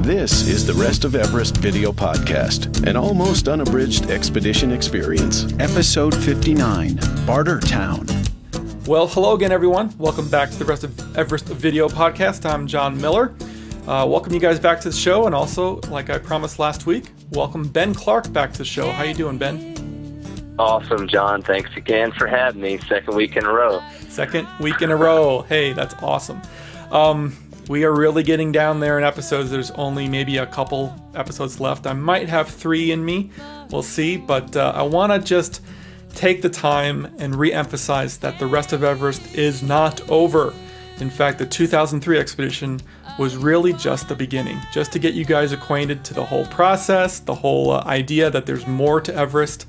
This is the Rest of Everest video podcast, an almost unabridged expedition experience. Episode 59, Bartertown. Well, hello again, everyone. Welcome back to the Rest of Everest video podcast. I'm John Miller. Welcome you guys back to the show, and also, like I promised last week, welcome Ben Clark back to the show. How you doing, Ben? Awesome, John. Thanks again for having me. Second week in a row. Second week in a row. Hey, that's awesome. We are really getting down there in episodes. There's only maybe a couple episodes left. I might have 3 in me. We'll see. But I want to just take the time and re-emphasize that the Rest of Everest is not over. In fact, the 2003 expedition was really just the beginning, just to get you guys acquainted to the whole process, the whole idea that there's more to Everest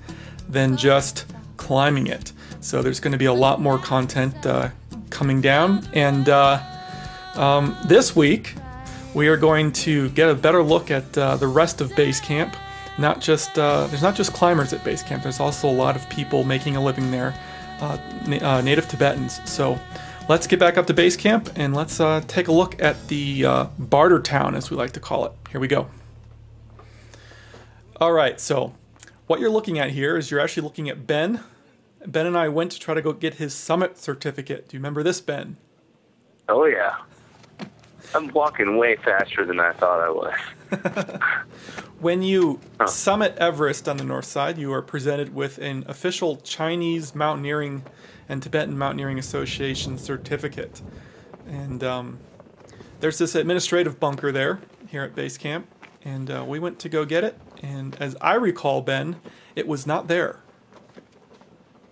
than just climbing it. So there's going to be a lot more content coming down. And this week, we are going to get a better look at the rest of base camp. There's not just climbers at base camp. There's also a lot of people making a living there, native Tibetans. So let's get back up to base camp and let's take a look at the Bartertown, as we like to call it. Here we go. All right, so what you're looking at here is you're actually looking at Ben. Ben and I went to try to go get his summit certificate. Do you remember this, Ben? Oh, yeah. I'm walking way faster than I thought I was. When you summit Everest on the north side, you are presented with an official Chinese Mountaineering and Tibetan Mountaineering Association certificate. And there's this administrative bunker there, here at base camp, and we went to go get it. And as I recall, Ben, it was not there.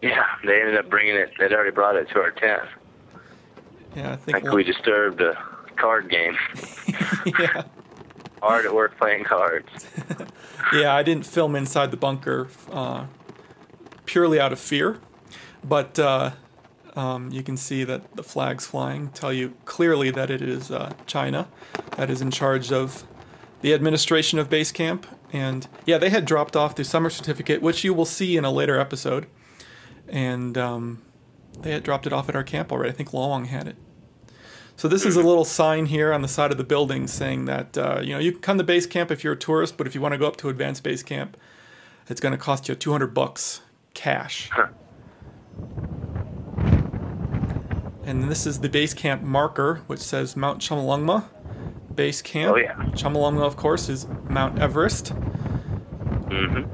Yeah, they ended up bringing it. They'd already brought it to our tent. Yeah, I think we disturbed a card game. Yeah. Hard at work playing cards. Yeah, I didn't film inside the bunker purely out of fear, but you can see that the flags flying tell you clearly that it is China that is in charge of the administration of base camp. And yeah, they had dropped off the summer certificate, which you will see in a later episode, and they had dropped it off at our camp already. I think Long had it. So this is a little sign here on the side of the building saying that, you can come to base camp if you're a tourist, but if you want to go up to advanced base camp, it's going to cost you $200 cash. Huh. And this is the base camp marker, which says Mount Chomolungma base camp. Oh, yeah. Chomolungma, of course, is Mount Everest. Mm-hmm.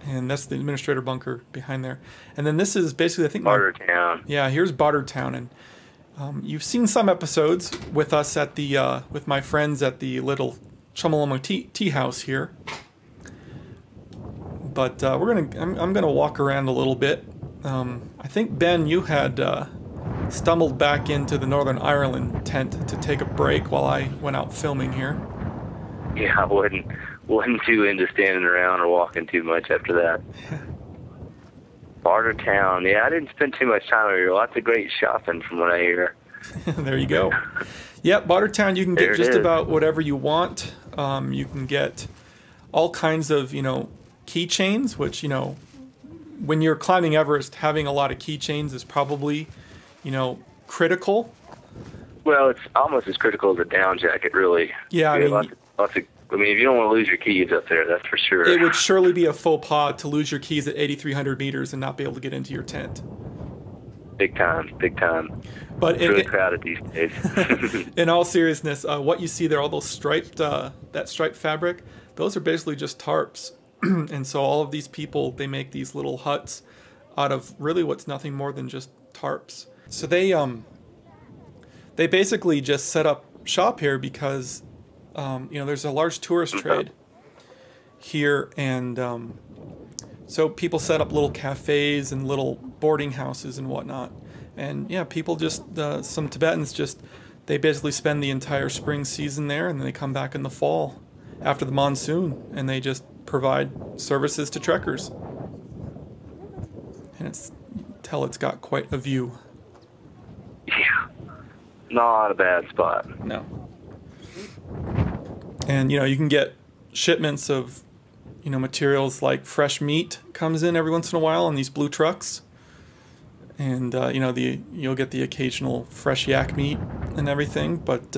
And that's the administrator bunker behind there. And then this is basically, I think, Bartertown. Yeah, here's Bartertown. And you've seen some episodes with us at the with my friends at the little Chomolungma tea house here, but I'm gonna walk around a little bit. I think Ben, you had stumbled back into the Northern Ireland tent to take a break while I went out filming here. Yeah, I wasn't too into standing around or walking too much after that. Bartertown. Yeah, I didn't spend too much time over here. Lots of great shopping from what I hear. There you go. Yeah, Bartertown, you can get just about whatever you want. You can get all kinds of, keychains, which, when you're climbing Everest, having a lot of keychains is probably, critical. Well, it's almost as critical as a down jacket, really. Yeah, I mean, lots of, if you don't want to lose your keys up there, that's for sure. It would surely be a faux pas to lose your keys at 8,300 meters and not be able to get into your tent. Big time, big time. But it's really crowded these days. In all seriousness, what you see there, all those striped, that striped fabric, those are basically just tarps. And so all of these people, they make these little huts out of really what's nothing more than just tarps. So they basically just set up shop here because there's a large tourist trade here, and so people set up little cafes and little boarding houses and whatnot. And yeah, people just, some Tibetans they basically spend the entire spring season there, and then they come back in the fall after the monsoon, and they just provide services to trekkers. And it's got quite a view. Yeah, not a bad spot. No. And you can get shipments of materials like fresh meat comes in every once in a while on these blue trucks, and you'll get the occasional fresh yak meat and everything, but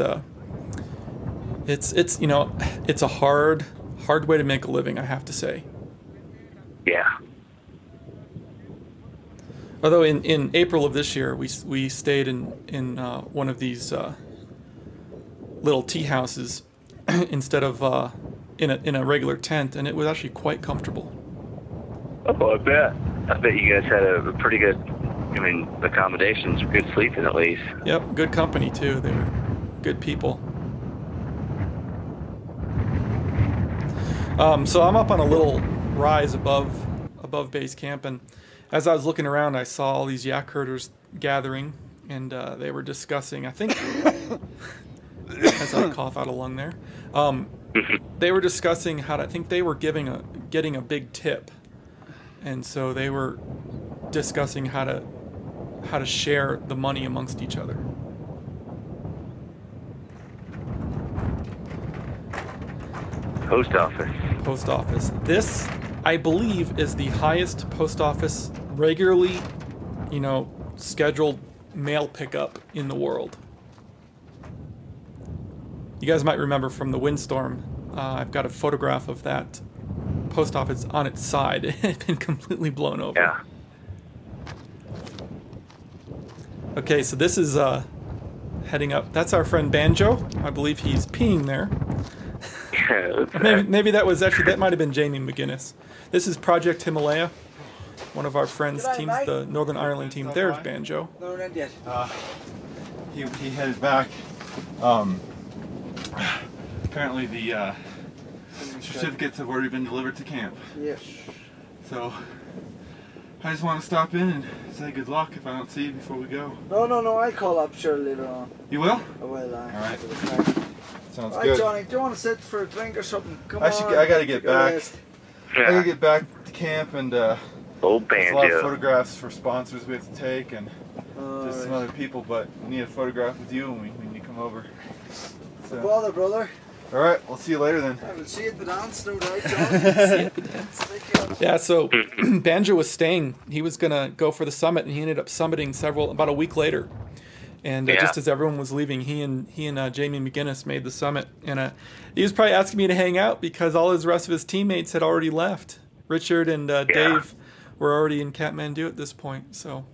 It's you know, it's a hard way to make a living, I have to say. Yeah. Although in April of this year, we stayed in one of these little tea houses instead of in a regular tent, and it was actually quite comfortable. Oh, I bet. I bet you guys had a pretty good, I mean, accommodations, good sleeping at least. Yep, good company too. They were good people. So I'm up on a little rise above base camp, and as I was looking around, I saw all these yak herders gathering, and they were discussing, I think, as I cough out a lung there, they were discussing how to, I think they were getting a big tip, and so they were discussing how to share the money amongst each other. Post office. Post office. This, I believe, is the highest post office regularly, scheduled mail pickup in the world. You guys might remember from the windstorm, I've got a photograph of that post office on its side. It had been completely blown over. Yeah. Okay, so this is heading up. That's our friend Banjo. I believe he's peeing there. Yeah, Maybe that might have been Jamie McGinnis. This is Project Himalaya, one of our friends' teams, the Northern Ireland team. There's Banjo. No, not yet. He headed back. Apparently the certificates have already been delivered to camp. Yes. So I just want to stop in and say good luck if I don't see you before we go. No, I'll call up sure later on. You will? I will. All right. Sounds All right, good. Johnny, do you want to sit for a drink or something? Come I on. gotta get back. rest. I gotta get back to camp, and Old there's a lot of Banjo. photographs for sponsors we have to take, and All just some right. other people. But we need a photograph with you when you come over. No So, bother, brother. all right, we'll see you later then. I will see you at the dance, no doubt, Johnny. Take care. Yeah, so Banjo was staying. He was going to go for the summit, and he ended up summiting about a week later. And Yeah. just as everyone was leaving, he and Jamie McGinnis made the summit. And he was probably asking me to hang out because all his rest of his teammates had already left. Richard and Dave were already in Kathmandu at this point. So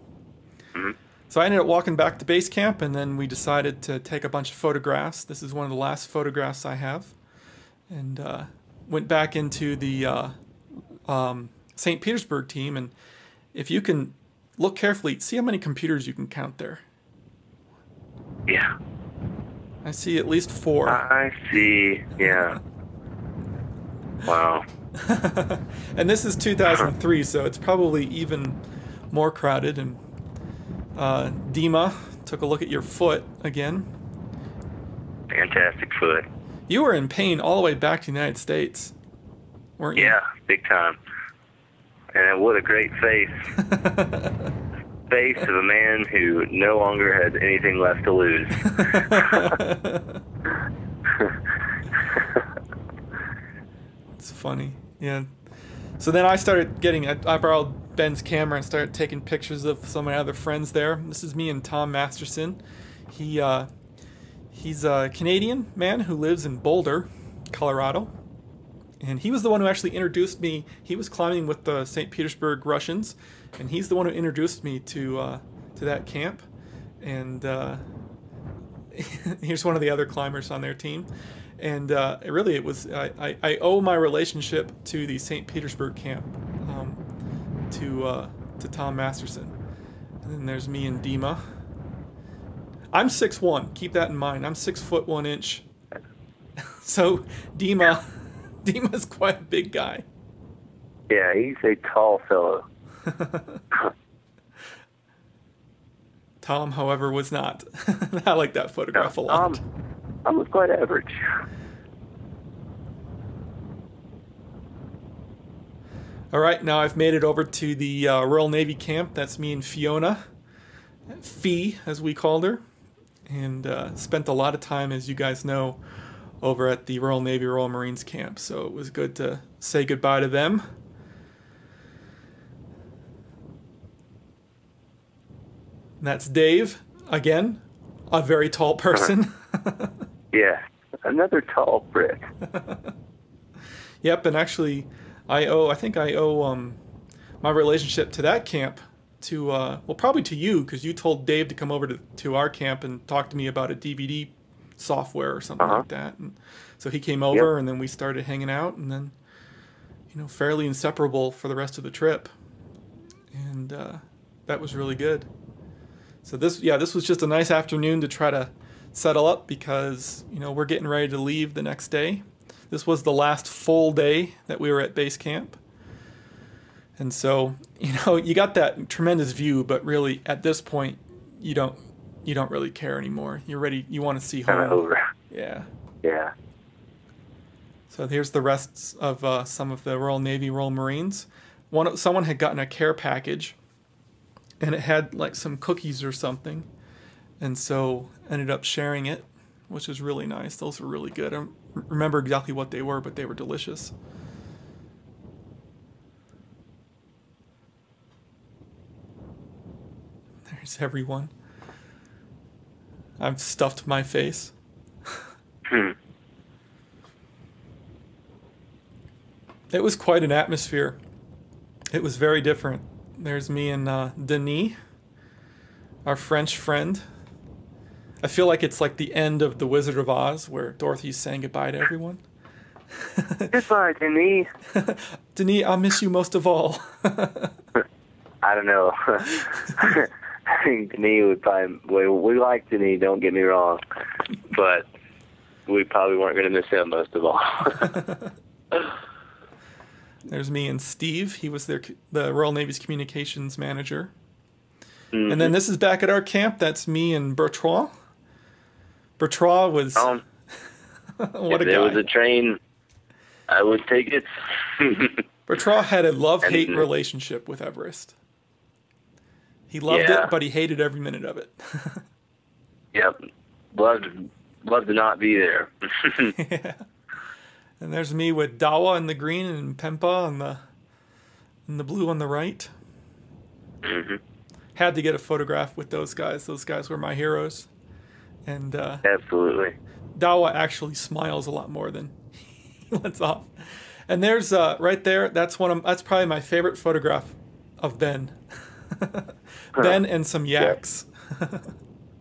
I ended up walking back to base camp, and then we decided to take a bunch of photographs. This is one of the last photographs I have. And went back into the St. Petersburg team. And if you can look carefully, see how many computers you can count there. Yeah. I see at least 4. I see. Yeah. Wow. And this is 2003, so it's probably even more crowded. And Dima took a look at your foot again. Fantastic foot. You were in pain all the way back to the United States, weren't you? Yeah, big time. And what a great face. Face of a man who no longer has anything left to lose. It's funny, yeah. So then I started I borrowed Ben's camera and started taking pictures of some of my other friends there. This is me and Tom Masterson. He's a Canadian man who lives in Boulder, Colorado. And he was the one who actually introduced me. He was climbing with the St. Petersburg Russians, and he's the one who introduced me to that camp. And here's one of the other climbers on their team. And it was I owe my relationship to the St. Petersburg camp to Tom Masterson. And then there's me and Dima. I'm 6'1". Keep that in mind. I'm 6 foot 1 inch. So Dima's quite a big guy. Yeah, he's a tall fellow. Tom, however, was not. I like that photograph a lot. I was quite average. All right, now I've made it over to the Royal Navy camp. That's me and Fiona, Fee, as we called her, and spent a lot of time, as you guys know, over at the Royal Navy Royal Marines camp. So it was good to say goodbye to them. And that's Dave, again, a very tall person. Yeah, Another tall brick. Yep, and actually, I think I owe my relationship to that camp to, well, probably to you, because you told Dave to come over to our camp and talk to me about a DVD software or something like that. And so he came over, and then we started hanging out, and then, fairly inseparable for the rest of the trip. And that was really good. So this was just a nice afternoon to try to settle up because, we're getting ready to leave the next day. This was the last full day that we were at base camp. And so, you got that tremendous view, but really at this point, you don't really care anymore. You're ready. You want to see home. Kind of over. Yeah. Yeah. So here's the rest of some of the Royal Navy, Royal Marines. Someone had gotten a care package, and it had like some cookies or something, and so ended up sharing it, which is really nice. Those were really good. I don't remember exactly what they were, but they were delicious. There's everyone. I've stuffed my face. It was quite an atmosphere. It was very different. There's me and Denis, our French friend. I feel like it's like the end of The Wizard of Oz, where Dorothy's saying goodbye to everyone. Goodbye, Denis. Denis, I'll miss you most of all. I don't know. I think Denis would probably... We like Denis, don't get me wrong. But we probably weren't going to miss him most of all. There's me and Steve. He was the Royal Navy's communications manager. Mm-hmm. And then this is back at our camp. That's me and Bertrand. Bertrand was... what if a guy. If there was a train, I would take it. Bertrand had a love-hate relationship with Everest. He loved it, but he hated every minute of it. Yep. Loved to not be there. Yeah. And there's me with Dawa in the green and Pempa in the blue on the right. Mm-hmm. Had to get a photograph with those guys. Those guys were my heroes. And absolutely. Dawa actually smiles a lot more than he lets off. And there's right there. That's probably my favorite photograph of Ben. Ben and some yaks.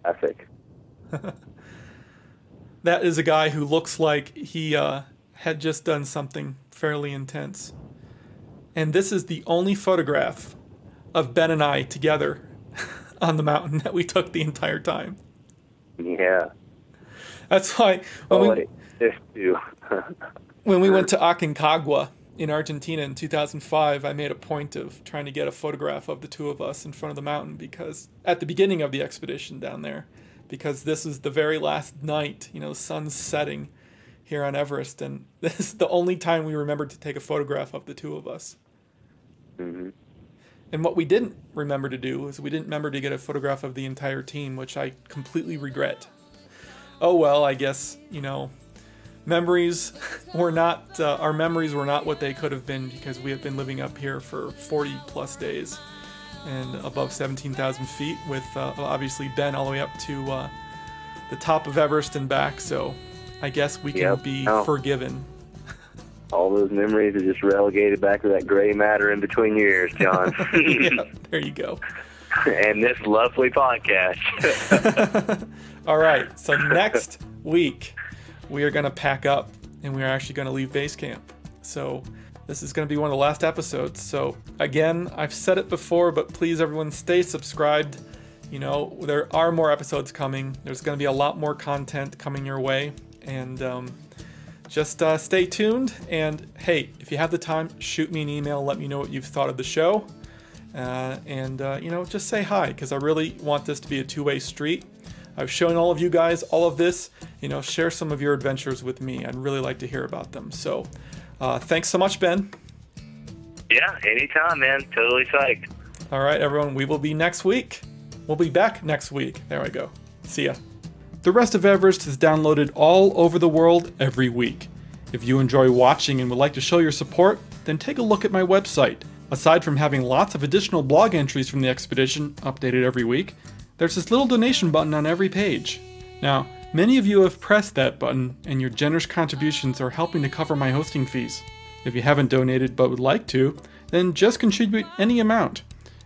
Epic. That is a guy who looks like he had just done something fairly intense. And this is the only photograph of Ben and I together on the mountain that we took the entire time. Yeah. That's why when we went to Aconcagua in Argentina in 2005, I made a point of trying to get a photograph of the two of us in front of the mountain, because at the beginning of the expedition down there, because this is the very last night, the sun's setting here on Everest, and this is the only time we remembered to take a photograph of the two of us. Mm-hmm. And what we didn't remember to do is we didn't remember to get a photograph of the entire team, which I completely regret. Oh well, I guess, memories were not, our memories were not what they could have been, because we have been living up here for 40 plus days and above 17,000 feet with obviously Ben all the way up to the top of Everest and back, so I guess we can be forgiven. All those memories are just relegated back to that gray matter in between your ears, John. Yeah, there you go. And this lovely podcast. All right, so next week we are going to pack up and we are actually going to leave base camp. So this is going to be one of the last episodes. So again, I've said it before, but please everyone stay subscribed. There are more episodes coming. There's going to be a lot more content coming your way. And just stay tuned. And hey, if you have the time, shoot me an email. Let me know what you've thought of the show. Just say hi, because I really want this to be a two-way street. I've shown all of you guys all of this. Share some of your adventures with me. I'd really like to hear about them. So thanks so much, Ben. Yeah, anytime, man. Totally psyched. All right, everyone. We will be next week. We'll be back next week. There I go. See ya. The Rest of Everest is downloaded all over the world every week. If you enjoy watching and would like to show your support, then take a look at my website. Aside from having lots of additional blog entries from the expedition updated every week, there's this little donation button on every page. Now, Many of you have pressed that button, and your generous contributions are helping to cover my hosting fees. If you haven't donated but would like to, then just contribute any amount.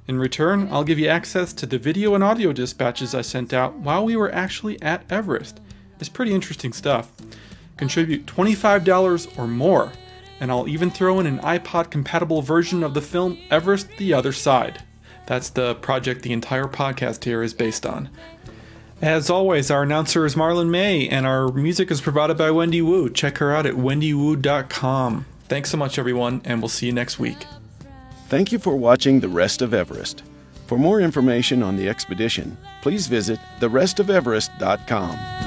In return, I'll give you access to the video and audio dispatches I sent out while we were actually at Everest. It's pretty interesting stuff. Contribute $25 or more, and I'll even throw in an iPod-compatible version of the film Everest: The Other Side. That's the project the entire podcast here is based on. As always, our announcer is Marlon May, and our music is provided by Wendy Wu. Check her out at wendywoo.com. Thanks so much, everyone, and we'll see you next week. Thank you for watching The Rest of Everest. For more information on the expedition, please visit therestofeverest.com.